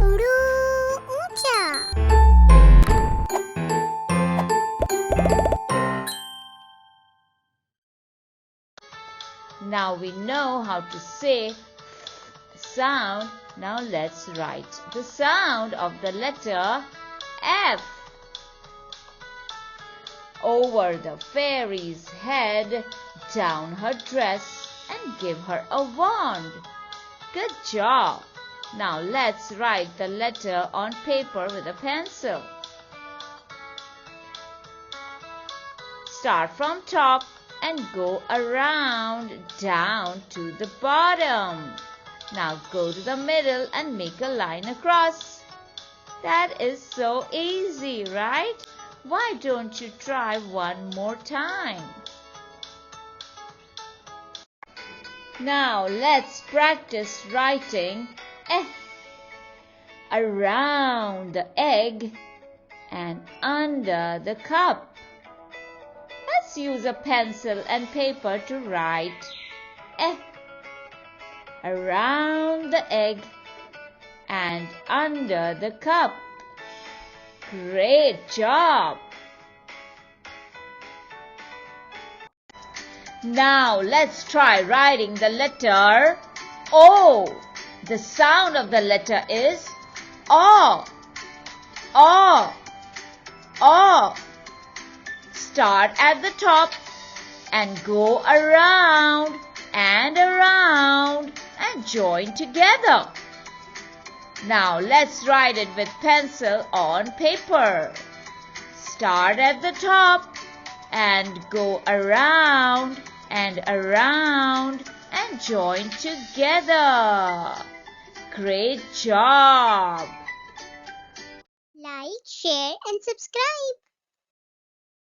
उड़ू ऊंचा। Now we know how to say sound. Now let's write the sound of the letter F. Over the fairy's head, down her dress, and give her a wand. Good job! Now let's write the letter on paper with a pencil. Start from top and go around down to the bottom. Now go to the middle and make a line across. That is so easy, right? Why don't you try one more time? Now let's practice writing around the egg and under the cup. Let's use a pencil and paper to write around the egg and under the cup. Great job! Now let's try writing the letter O. The sound of the letter is O. O. O. Start at the top and go around and around and join together. Now let's write it with pencil on paper. Start at the top and go around and around and join together. Great job! Like, share and subscribe.